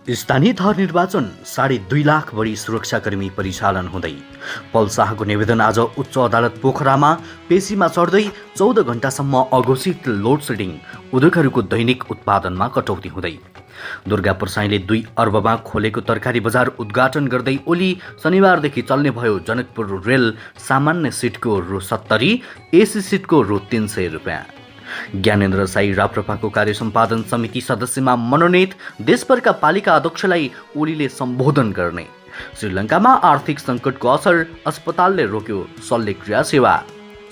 स्थानीय तह निर्वाचन 2.5 लाख बढी सुरक्षाकर्मी परिचालन हुँदै पल शाहको निवेदन आज उच्च अदालत पोखरामा पेशीमा चढ्दै 14 घण्टासम्म अघोषित लोड सेडिङ उद्योगहरूको दैनिक उत्पादनमा कटौती हुँदै दुर्गापुर साईले 2 अर्बमा खोलेको तरकारी बजार उद्घाटन गर्दै ओली शनिबारदेखि चल्ने भयो जनकपुर रेल सामान्य सिटको रु 70, एसी सिटको रु 300 रुपियाँ। ज्ञानेन्द्र साई राप्रपाको कार्य सम्पादन समिति सदस्यमा मनोनित देशभरका पालिका अध्यक्षलाई ओलीले सम्बोधन गर्ने। श्रीलङ्कामा आर्थिक सङ्कटको असर, अस्पतालले रोक्यो शल्यक्रिया सेवा।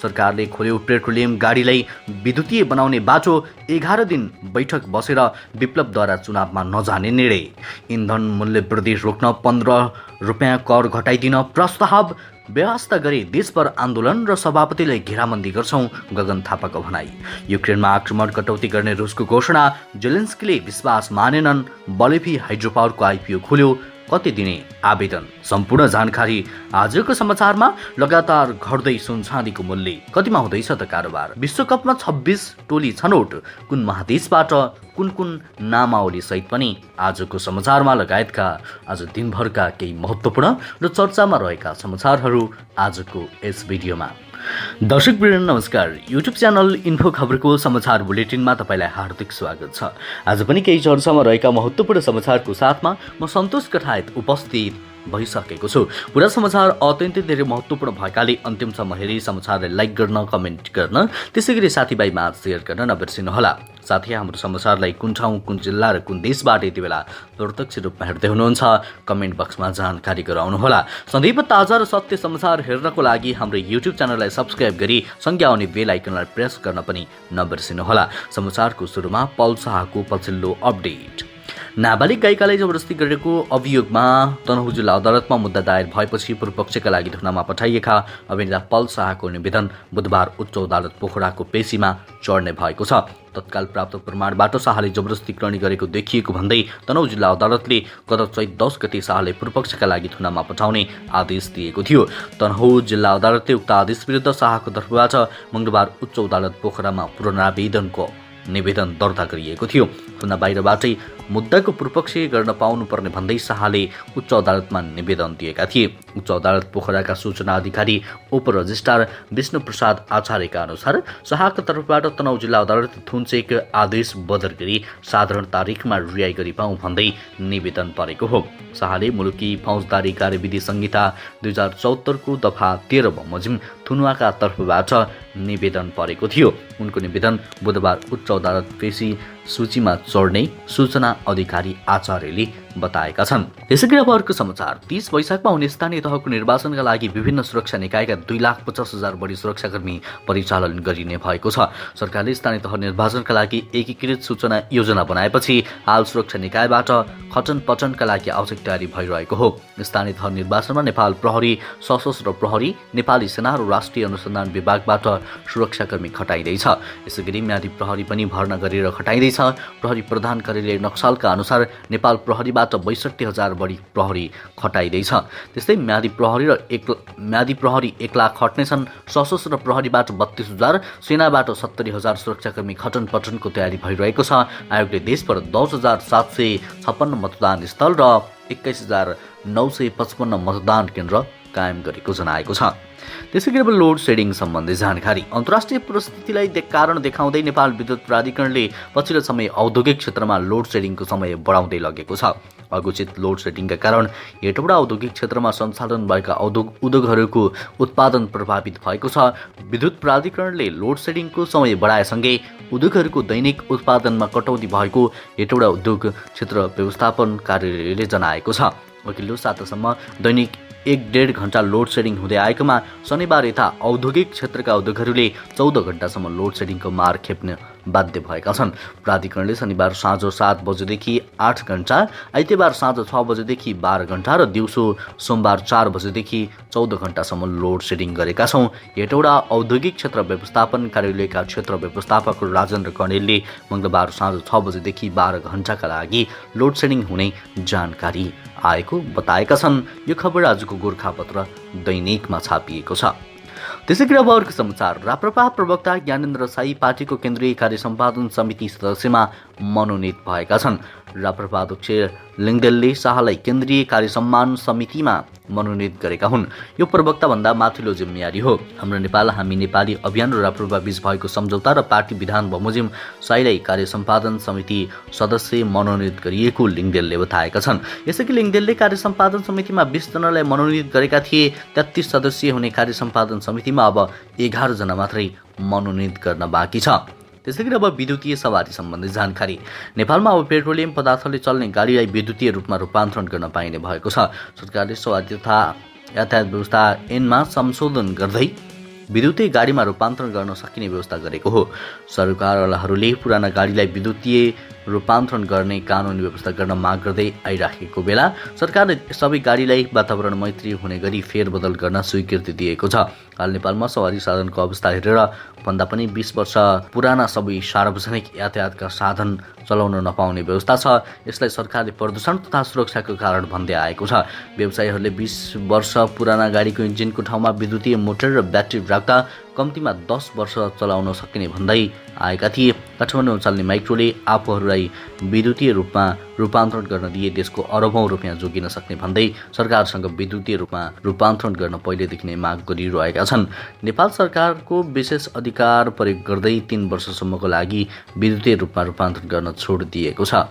सरकारले खोल्यो पेट्रोलियम गाडीलाई विद्युतीय बनाउने बाटो, 11 दिन बैठक बसेर विप्लवद्वारा चुनावमा नजाने निर्णय। इन्धन मूल्य वृद्धि रोक्न 15 रुपियाँ कर घटाइदिन प्रस्ताव। व्यवस्था गरी देशभर आन्दोलन र सभापतिलाई घेराबन्दी गर्छौं, गगन थापाको भनाई। युक्रेनमा आक्रमण कटौती गर्ने रुसको घोषणा, जेलेन्स्कीले विश्वास मानेनन्। बलेफी हाइड्रोपावरको आइपिओ खुल्यो, कति दिने आवेदन। सम्पूर्ण जानकारी आजको समाचारमा। लगातार घट्दै सुनचाँदीको मूल्य, कतिमा हुँदैछ त कारोबार। विश्वकपमा 26 टोली छनौट, कुन महादेशबाट कुन नामावली सहित पनि आजको समाचारमा लगायतका आज दिनभरका केही महत्त्वपूर्ण र चर्चामा रहेका समाचारहरू आजको यस भिडियोमा। दर्शकवृन्द नमस्कार, युट्युब च्यानल इन्फो खबरको समाचार बुलेटिनमा तपाईँलाई हार्दिक स्वागत छ। आज पनि केही चर्चामा रहेका महत्त्वपूर्ण समाचारको साथमा म सन्तोष कठायत उपस्थित भइसकेको छु। पुरा समाचार अत्यन्तै धेरै महत्त्वपूर्ण भएकाले अन्तिमसम्म हेरी समाचारलाई लाइक गर्न, कमेन्ट गर्न, त्यसैगरी साथीभाइमा सेयर गर्न नबिर्सिनुहोला। साथै हाम्रो समाचारलाई कुन ठाउँ, कुन जिल्ला र कुन देशबाट यति बेला प्रत्यक्ष रूपमा हेर्दै हुनुहुन्छ कमेन्ट बक्समा जानकारी गराउनुहोला। सदैव ताजा र सत्य समाचार हेर्नको लागि हाम्रो युट्युब च्यानललाई सब्स्क्राइब गरी सँगै आउने बेल आइकनलाई प्रेस गर्न पनि नबिर्सिनुहोला। समाचारको सुरुमा पल शाहको पछिल्लो अपडेट। नाबालिग गायिकालाई जबरजस्ती गरेको अभियोगमा तनहुँ जिल्ला अदालतमा मुद्दा दायर भएपछि पूर्वपक्षका लागि धुनामा पठाइएका अभिनेता पल शाहको निवेदन बुधबार उच्च अदालत पोखराको पेशीमा चढ्ने भएको छ। तत्काल प्राप्त प्रमाणबाट शाहले जबरजस्ती करणी गरेको देखिएको भन्दै तनहुँ जिल्ला अदालतले गत चैत 10 गते शाहले पूर्वपक्षका लागि धुनामा पठाउने आदेश दिएको थियो। तनहुँ जिल्ला अदालतले उक्त आदेश विरुद्ध शाहको तर्फबाट मङ्गलबार उच्च अदालत पोखरामा पुनरावेदनको निवेदन दर्ता गरिएको थियो। पुनः बाहिरबाटै मुद्दाको पूर्वपक्ष गर्न पाउनुपर्ने भन्दै शाहले उच्च अदालतमा निवेदन दिएका थिए। उच्च अदालत पोखराका सूचना अधिकारी उप रजिस्ट्रार विष्णु प्रसाद आचार्यका अनुसार शाहको तर्फबाट तनहुँ जिल्ला अदालत थुन्चेक आदेश बदर गरी साधारण तारिखमा रिहाई गरी पाउँ भन्दै निवेदन परेको हो। शाहले मुलुकी फौजदारी कार्यविधि संहिता 2074 को दफा 13 बमोजिम थुनुवाका तर्फबाट निवेदन परेको थियो। उनको निवेदन बुधबार उच्च अदालत पेशी सूचीमा चढ्ने सूचना अधिकारी आचार्यले बताएका छन्। त्यसैगरी अब अर्को समाचार। 30 वैशाखमा हुने स्थानीय तहको निर्वाचनका लागि विभिन्न सुरक्षा निकायका 2,50,000 बढी सुरक्षाकर्मी परिचालन गरिने भएको छ। सरकारले स्थानीय तह निर्वाचनका लागि एकीकृत सूचना योजना बनाएपछि हाल सुरक्षा निकायबाट खटन पटनका लागि आवश्यक तयारी भइरहेको हो। स्थानीय तह निर्वाचनमा नेपाल प्रहरी, सशस्त्र प्रहरी, नेपाली सेना र राष्ट्रिय अनुसन्धान विभागबाट सुरक्षाकर्मी खटाइँदैछ। यसैगरी म्यादी प्रहरी पनि भर्ना गरेर खटाइँदैछ। प्रहरी प्रधान कार्यालय नक्सालका अनुसार नेपाल प्रहरीबाट 62,000 बढी प्रहरी खटाइँदैछ। त्यस्तै म्यादी प्रहरी 1 लाख खट्नेछन्। सशस्त्र प्रहरीबाट 32,000, सेनाबाट 70,000 सुरक्षाकर्मी खटन पटनको तयारी भइरहेको छ। आयोगले देशभर 10,756 मतदान स्थल र 21,955 मतदान केन्द्र कायम गरेको जनाएको छ। त्यसैगरी अब लोड सेडिङ सम्बन्धी जानकारी। अन्तर्राष्ट्रिय परिस्थितिलाई कारण देखाउँदै नेपाल विद्युत प्राधिकरणले पछिल्लो समय औद्योगिक क्षेत्रमा लोड सेडिङको समय बढाउँदै लगेको छ। अघोषित लोड सेडिङका कारण हेटौडा औद्योगिक क्षेत्रमा सञ्चालन भएका उद्योगहरूको उत्पादन प्रभावित भएको छ। विद्युत प्राधिकरणले लोड सेडिङको समय बढाएसँगै उद्योगहरूको दैनिक उत्पादनमा कटौती भएको हेटौडा उद्योग क्षेत्र व्यवस्थापन कार्यालयले जनाएको छ। अघिल्लो सातासम्म दैनिक 1.5 घण्टा लोड सेडिङ हुँदै आएकोमा शनिबार यता औद्योगिक क्षेत्रका उद्योगहरूले 14 घण्टासम्म लोड सेडिङको मार खेप्न बाध्य भएका छन्। प्राधिकरणले शनिबार साँझ 7 बजेदेखि 8 घण्टा, आइतबार साँझ 6 बजेदेखि 12 घण्टा र दिउँसो सोमबार 4 बजेदेखि 14 घण्टासम्म लोड सेडिङ गरेका छौँ। हेटौडा औद्योगिक क्षेत्र व्यवस्थापन कार्यालयका क्षेत्र व्यवस्थापक राजेन्द्र कणेलले मङ्गलबार साँझ 6 बजेदेखि 12 घण्टाका लागि लोड सेडिङ हुने जानकारी आएको बताएका छन्। यो खबर आजको गोर्खापत्र दैनिकमा छापिएको छ। त्यसै गरी अब अर्को समाचार। राप्रपा प्रवक्ता ज्ञानेन्द्र साई पार्टीको केन्द्रीय कार्य सम्पादन समिति सदस्यमा मनोनित भएका छन्। राप्रपा अध्यक्ष लिङदेलले शाहलाई केन्द्रीय कार्य सम्मान समितिमा मनोनित गरेका हुन्। यो प्रवक्ताभन्दा माथिल्लो जिम्मेवारी हो। हाम्रो नेपाल हामी नेपाली अभियान र राप्रपा बीच भएको सम्झौता र पार्टी विधान बमोजिम साईलाई कार्य सम्पादन समिति सदस्य मनोनित गरिएको लिङदेलले बताएका छन्। यसैगरी लिङदेलले कार्य सम्पादन समितिमा 20 जनालाई मनोनित गरेका थिए। 33 सदस्यीय हुने कार्य सम्पादन समितिमा अब 11 जना मात्रै मनोनित गर्न बाँकी छ। त्यसैगरी अब विद्युतीय सवारी सम्बन्धी जानकारी। नेपालमा अब पेट्रोलियम पदार्थले चल्ने गाडीलाई विद्युतीय रूपमा रूपान्तरण गर्न पाइने भएको छ। सरकारले सवारी तथा यातायात व्यवस्था ऐनमा संशोधन गर्दै विद्युतीय गाडीमा रूपान्तरण गर्न सकिने व्यवस्था गरेको हो। सरकारहरूले पुराना गाडीलाई विद्युतीय रूपान्तरण गर्ने कानुनी व्यवस्था गर्न माग गर्दै आइराखेको बेला सरकारले सबै गाडीलाई वातावरण मैत्री हुने गरी फेरबदल गर्न स्वीकृति दिएको छ। हाल नेपालमा सवारी साधनको अवस्था हेरेर भन्दा पनि 20 वर्ष पुराना सबै सार्वजनिक यातायातका साधन चलाउन नपाउने व्यवस्था छ। यसलाई सरकारले प्रदूषण तथा सुरक्षाको कारण भन्दै आएको छ। व्यवसायीहरूले 20 वर्ष पुराना गाडीको इन्जिनको ठाउँमा विद्युतीय मोटर र ब्याट्री राख्दा कम्तीमा 10 वर्ष चलाउन सकिने भन्दै आएका थिए। काठमाडौँमा चल्ने माइक्रोले आफूहरूलाई विद्युतीय रूपमा रूपान्तरण गर्न दिए देशको अरबौं रुपियाँ जोगिन सक्ने भन्दै सरकारसँग विद्युतीय रूपमा रूपान्तरण गर्न पहिलेदेखि नै माग गरिरहेका छन्। नेपाल सरकारको विशेष अधिकार प्रयोग गर्दै 3 वर्षसम्मको लागि विद्युतीय रूपमा रूपान्तरण गर्न छोड दिएको छ।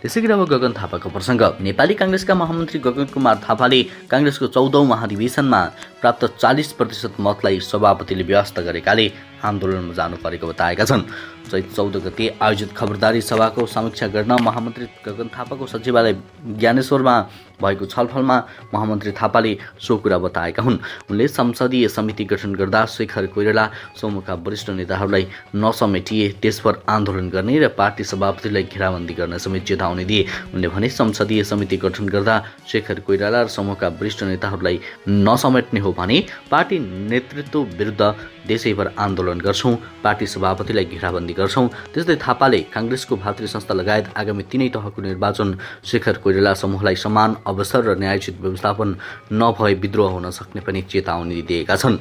त्यसैगरी अब गगन थापाको प्रसङ्ग। नेपाली काङ्ग्रेसका महामन्त्री गगन कुमार थापाले काङ्ग्रेसको 14औं महाधिवेशनमा प्राप्त 40% मतलाई सभापतिले व्यवस्था गरेकाले आन्दोलनमा जानु परेको बताएका छन्। चैत 14 गते आयोजित खबरदारी सभाको समीक्षा गर्न महामन्त्री गगन थापाको सचिवालय ज्ञानेश्वरमा भएको छलफलमा महामन्त्री थापाले सो कुरा बताएका हुन्। उनले संसदीय समिति गठन गर्दा शेखर कोइराला समूहका वरिष्ठ नेताहरूलाई नसमेटिए देशभर आन्दोलन गर्ने र पार्टी सभापतिलाई घेराबन्दी गर्न समेत चेतावनी दिए। उनले भने संसदीय समिति गठन गर्दा शेखर कोइराला र समूहका वरिष्ठ नेताहरूलाई नसमेट्ने हो भने पार्टी नेतृत्व विरुद्ध देशैभर आन्दोलन गर्छौं, पार्टी सभापतिलाई घेराबन्दी गर्छौं। त्यस्तै थापाले काङ्ग्रेसको भातृ संस्था लगायत आगामी 3 तहको निर्वाचन शेखर कोइराला समूहलाई समान अवसर र न्यायोचित व्यवस्थापन नभए विद्रोह हुन सक्ने पनि चेतावनी दिएका छन्।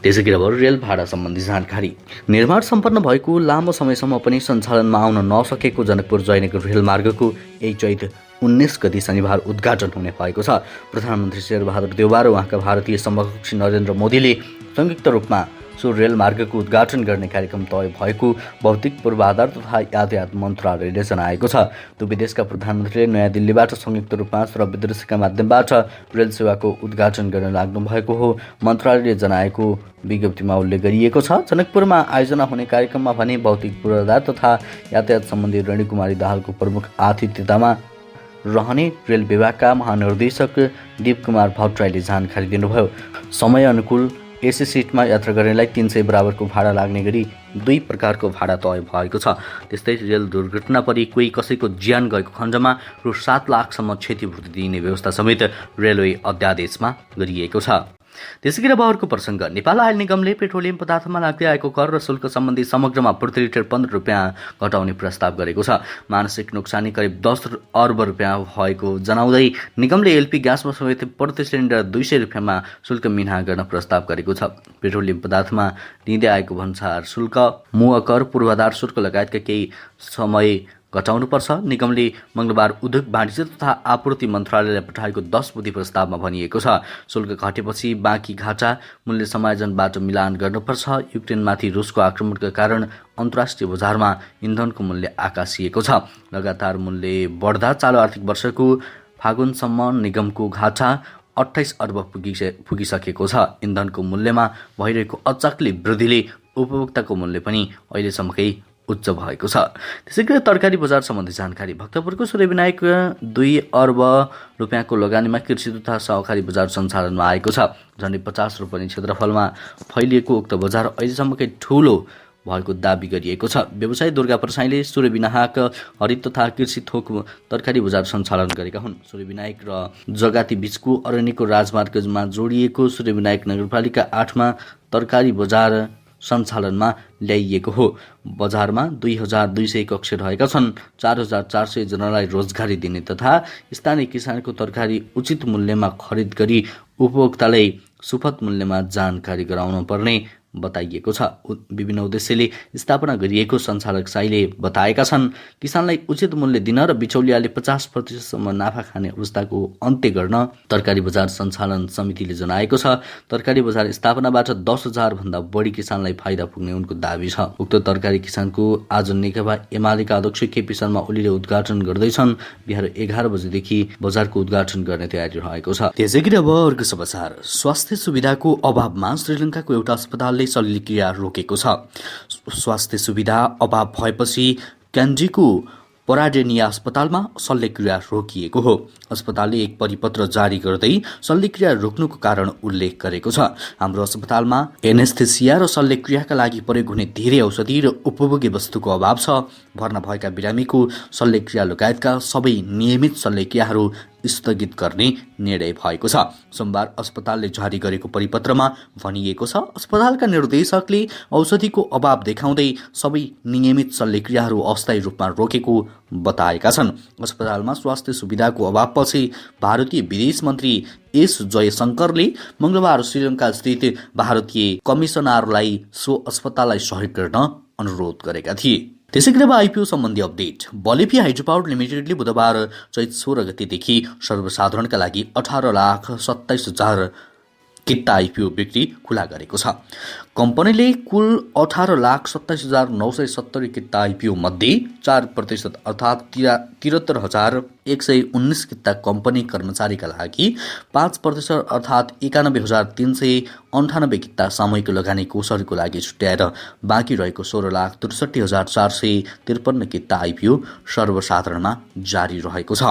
त्यसैगरी अब रेल भाडा सम्बन्धी जानकारी। निर्माण सम्पन्न भएको लामो समयसम्म पनि सञ्चालनमा आउन नसकेको जनकपुर जयनगर रेलमार्गको यही चैत 19 गति शनिबार उद्घाटन हुने भएको छ। प्रधानमन्त्री शेरबहादुर देउवा र उहाँका भारतीय समकक्षी नरेन्द्र मोदीले संयुक्त रूपमा सो रेलमार्गको उद्घाटन गर्ने कार्यक्रम तय भएको भौतिक पूर्वाधार तथा यातायात मन्त्रालयले जनाएको छ। दुवै देशका प्रधानमन्त्रीले नयाँ दिल्लीबाट संयुक्त रूपमा श्रव्य दृश्यका माध्यमबाट रेल सेवाको उद्घाटन गर्न लाग्नु भएको हो मन्त्रालयले जनाएको विज्ञप्तिमा उल्लेख गरिएको छ। जनकपुरमा आयोजना हुने कार्यक्रममा भने भौतिक पूर्वाधार तथा यातायात सम्बन्धी रणकुमारी दाहालको प्रमुख आतिथ्यतामा रहने रेल विभागका महानिर्देशक दीप कुमार भट्टराईले जानकारी दिनुभयो। समय अनुकूल एसी सिटमा यात्रा गर्नेलाई 300 बराबरको भाडा लाग्ने गरी 2 प्रकारको भाडा तय भएको छ। त्यस्तै रेल दुर्घटना परि कोही कसैको ज्यान गएको खण्डमा रु 7 लाखसम्म क्षतिपूर्ति दिने व्यवस्था समेत रेलवे अध्यादेशमा गरिएको छ। त्यसैगरी अब अर्को प्रसङ्ग। नेपाल आयल निगमले पेट्रोलियम पदार्थमा लाग्दै आएको कर र शुल्क सम्बन्धी समग्रमा प्रति लिटर 15 रुपियाँ घटाउने प्रस्ताव गरेको छ। मानसिक नोक्सानी करिब 10 अर्ब रुपियाँ भएको जनाउँदै निगमले एलपी ग्यासमा समेत प्रति सिलिन्डर 200 रुपियाँमा शुल्क मिना गर्न प्रस्ताव गरेको छ। पेट्रोलियम पदार्थमा लिँदै आएको भन्सार शुल्क, मुह कर, पूर्वाधार शुल्क लगायतका केही समय घटाउनुपर्छ। निगमले मंगलबार उद्योग वाणिज्य तथा आपूर्ति मन्त्रालयलाई पठाएको 10 बुँदी प्रस्तावमा भनिएको छ। शुल्क घटेपछि बाँकी घाटा मूल्य समायोजनबाट मिलान गर्नुपर्छ। युक्रेनमाथि रुसको आक्रमणका कारण अन्तर्राष्ट्रिय बजारमा इन्धनको मूल्य आकाशिएको छ। लगातार मूल्य बढ्दा चालु आर्थिक वर्षको फागुनसम्म निगमको घाटा 28 अर्ब पुगिसकेको छ। इन्धनको मूल्यमा भइरहेको अचाक्ली वृद्धिले उपभोक्ताको मूल्य पनि अहिलेसम्मकै उच्च भएको छ। त्यसैगरी तरकारी बजार सम्बन्धी जानकारी। भक्तपुरको सूर्यविनायक 2 अर्ब रुपियाँको लगानीमा कृषि तथा सहकारी बजार सञ्चालनमा आएको छ। झन्डै 50 रोपनी क्षेत्रफलमा फैलिएको उक्त बजार अहिलेसम्मकै ठूलो भएको दाबी गरिएको छ। व्यवसायी दुर्गा प्रसाईले सूर्यविनायक हरित तथा कृषि थोक तरकारी बजार सञ्चालन गरेका हुन्। सूर्यविनायक र जगाती बीचको अरण्यको राजमार्गमा जोडिएको सूर्यविनायक नगरपालिका 8 मा तरकारी बजार सञ्चालनमा ल्याइएको हो। बजारमा 2200 कक्ष रहेका छन्। 4400 जनालाई रोजगारी दिने तथा स्थानीय किसानको तरकारी उचित मूल्यमा खरिद गरी उपभोक्तालाई सुपथ मूल्यमा जानकारी गराउन पर्ने बताइएको छ। विभिन्न उद्देश्यले स्थापना गरिएको सञ्चालक साईले बताएका छन्, किसानलाई उचित मूल्य दिन र बिचौलियाले 50% नाफा खाने अवस्थाको अन्त्य गर्न तरकारी बजार सञ्चालन समितिले जनाएको छ। तरकारी बजार स्थापनाबाट 10,000 भन्दा बढी किसानलाई फाइदा पुग्ने उनको दावी छ। उक्त तरकारी किसानको आज नेकपा एमालेका अध्यक्ष केपी शर्मा ओलीले उद्घाटन गर्दैछन्। बिहान 11 बजेदेखि बजारको उद्घाटन गर्ने तयारी रहेको छ। त्यसैगरी अब अर्को समाचार, स्वास्थ्य सुविधाको अभावमा श्रीलङ्काको एउटा अस्पतालले शल्यक्रिया रोकेको छ। स्वास्थ्य सुविधा अभाव भएपछि क्यान्डीको पराडेनिया अस्पतालमा शल्यक्रिया रोकिएको हो। अस्पतालले एक परिपत्र जारी गर्दै शल्यक्रिया रोक्नुको कारण उल्लेख गरेको छ। हाम्रो अस्पतालमा एनेस्थेसिया र शल्यक्रियाका लागि प्रयोग हुने धेरै औषधि र उपभोग्य वस्तुको अभाव छ। भर्ना भएका बिरामीको शल्यक्रिया लगायतका सबै नियमित शल्यक्रियाहरू स्थगित गर्ने निर्णय भएको छ। सोमबार अस्पतालले जारी गरेको परिपत्रमा भनिएको छ, अस्पतालका निर्देशकले औषधिको अभाव देखाउँदै सबै नियमित शल्यक्रियाहरू अस्थायी रूपमा रोकेको बताएका छन्। अस्पतालमा स्वास्थ्य सुविधाको अभावपछि भारतीय विदेश मन्त्री एस जयशंकरले मंगलबार श्रीलङ्का स्थित भारतीय कमिसनरलाई सो अस्पताललाई सहयोग गर्न अनुरोध गरेका थिए। त्यसैगरी अब आइपिओ सम्बन्धी अपडेट। बलेपी हाइड्रोपावर लिमिटेडले बुधबार चैत 16 गतेदेखि सर्वसाधारणका लागि 18,27,000 किता आइपिओ बिक्री खुला गरेको छ। कम्पनीले कुल 18,27,970 किता आइपिओ मध्ये 4% अर्थात् 73,119 किता कम्पनी कर्मचारीका लागि, 5% अर्थात् 91,398 किता सामूहिक लगानी कोषहरूको लागि छुट्याएर बाँकी रहेको 16,63,453 किता आइपिओ सर्वसाधारणमा जारी रहेको छ।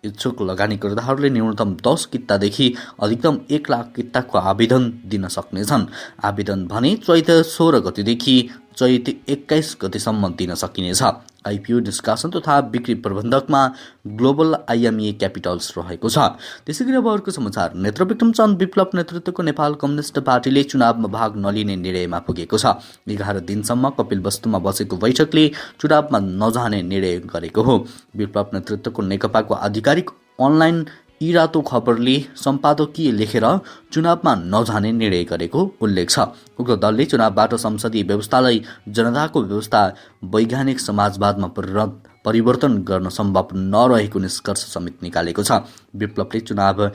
इच्छुक लगानीकर्ताहरूले न्यूनतम 10 कितादेखि अधिकतम 1 लाख किताको आवेदन दिन सक्नेछन्। आवेदन भने चैत 16 गतेदेखि चैत 21 गतेसम्म दिन सकिनेछ। आइपिओ निष्कासन तथा बिक्री प्रबन्धकमा ग्लोबल आइएमए क्यापिटल्स रहेको छ। त्यसैगरी अब अर्को समाचार, नेत्रविक्रम चन्द विप्लव नेतृत्वको नेपाल कम्युनिस्ट पार्टीले चुनावमा भाग नलिने निर्णयमा पुगेको छ। 11 दिनसम्म कपिलवस्तुमा बसेको बैठकले चुनावमा नजाने निर्णय गरेको हो। विप्लव नेतृत्वको नेकपाको आधिकारिक अनलाइन इरातो खबरले सम्पादकीय लेखेर चुनावमा नजाने निर्णय गरेको उल्लेख छ। उक्त दलले चुनावबाट संसदीय व्यवस्थालाई जनताको व्यवस्था वैज्ञानिक समाजवादमा परिवर्तन गर्न सम्भव नरहेको निष्कर्ष समेत निकालेको छ। विप्लवले चुनाव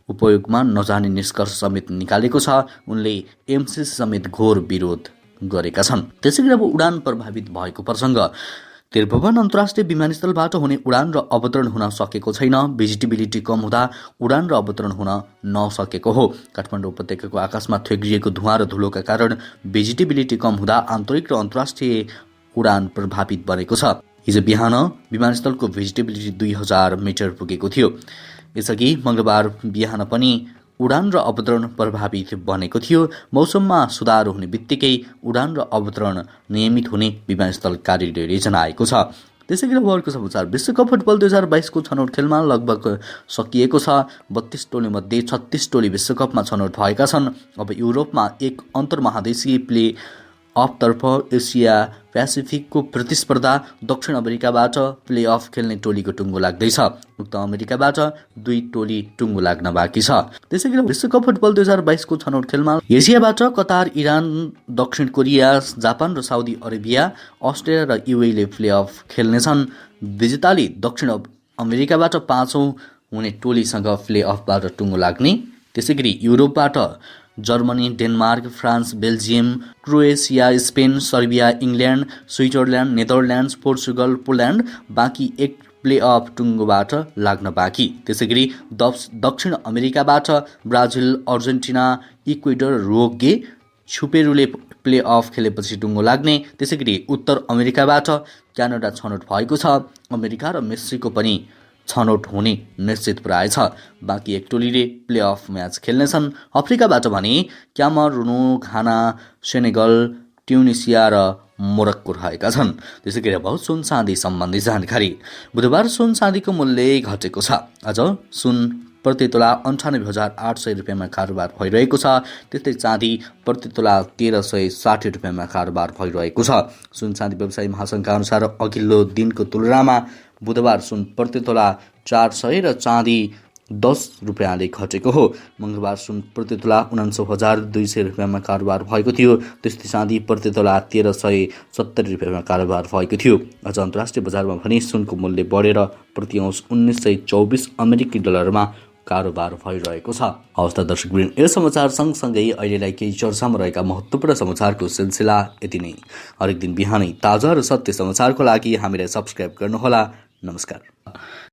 उपयोगमा नजाने निष्कर्ष समेत निकालेको छ। उनले एमसिसी समेत घोर विरोध गरेका छन्। त्यसैगरी अब उडान प्रभावित भएको प्रसङ्ग, त्रिभुवन अन्तर्राष्ट्रिय विमानस्थलबाट हुने उडान र अवतरण हुन सकेको छैन। भिजिबिलिटी कम हुँदा उडान र अवतरण हुन नसकेको हो। काठमाडौँ उपत्यकाको आकाशमा थेग्रिएको धुवाँ र धुलोका कारण भिजिबिलिटी कम हुँदा आन्तरिक र अन्तर्राष्ट्रिय उडान प्रभावित बनेको छ। हिजो बिहान विमानस्थलको भिजिबिलिटी 2000 मिटर पुगेको थियो। यसअघि मंगलबार बिहान पनि उडान र अवतरण प्रभावित बनेको थियो। मौसममा सुधार हुने बित्तिकै उडान र अवतरण नियमित हुने विमानस्थल कार्यालयले जनाएको छ। त्यसैगरी अर्को समाचार, विश्वकप फुटबल 2022 को छनौट खेलमा लगभग सकिएको छ। 32 टोलीमध्ये 36 टोली विश्वकपमा छनौट भएका छन्। अब युरोपमा एक अन्तर्महादेशीय प्ले अफतर्फ एसिया पेसिफिकको प्रतिस्पर्धा, दक्षिण अमेरिकाबाट प्ले अफ खेल्ने टोलीको टुङ्गो लाग्दैछ। उक्त अमेरिकाबाट 2 टोली टुङ्गो लाग्न बाँकी छ। त्यसैगरी विश्वकप फुटबल 2022 को छनौट खेलमा एसियाबाट कतार, इरान, दक्षिण कोरिया, जापान र साउदी अरेबिया, अस्ट्रेलिया र युएले प्ले अफ खेल्नेछन्। विजेताले दक्षिण अमेरिकाबाट 5औं हुने टोलीसँग प्ले अफबाट टुङ्गो लाग्ने। त्यसैगरी युरोपबाट Germany, Denmark, France, Belgium, Croatia, Spain, Serbia, England, Switzerland, Netherlands, Portugal, Poland बाँकी एक प्ले अफ टुङ्गोबाट लाग्न बाँकी। त्यसैगरी दक्षिण अमेरिकाबाट ब्राजिल, अर्जेन्टिना, इक्वेडर, रोगे, छुपेरुले प्ले अफ खेलेपछि टुङ्गो लाग्ने। त्यसैगरी उत्तर अमेरिकाबाट क्यानाडा छनौट भएको छ। अमेरिका र मेक्सिको पनि छनौट हुने निश्चित प्राय छ। बाँकी एक टोलीले प्ले अफ म्याच खेल्नेछन्। अफ्रिकाबाट भने क्यामरुन, घाना, सेनेगल, ट्युनिसिया र मोरक्को रहेका छन्। त्यसैगरी अब सुन चाँदी सम्बन्धी जानकारी। बुधबार सुन चाँदीको मूल्य घटेको छ। आज सुन प्रति तोला 98,800 रुपियाँमा कारोबार भइरहेको छ। त्यस्तै चाँदी प्रति तोला 1,360 रुपियाँमा कारोबार भइरहेको छ। सुन चाँदी व्यवसायी महासङ्घका अनुसार अघिल्लो दिनको तुलनामा बुधबार सुन प्रति तोला 400 र चाँदी रुपियाँले घटेको हो। मङ्गलबार सुन प्रति तोला 49,200 रुपियाँमा कारोबार भएको थियो। त्यस्तै चाँदी प्रति तोला 1,370 रुपियाँमा कारोबार भएको थियो। अझ अन्तर्राष्ट्रिय बजारमा भने सुनको मूल्य बढेर प्रति औँस 1924 अमेरिकी डलरमा कारोबार भइरहेको छ। हवस् त दर्शकवृन्द, यो समाचार सँगसँगै अहिलेलाई केही चर्चामा रहेका महत्त्वपूर्ण समाचारको सिलसिला यति नै। हरेक दिन बिहानै ताजा र सत्य समाचारको लागि हामीलाई सब्स्क्राइब गर्नुहोला। नमस्कार।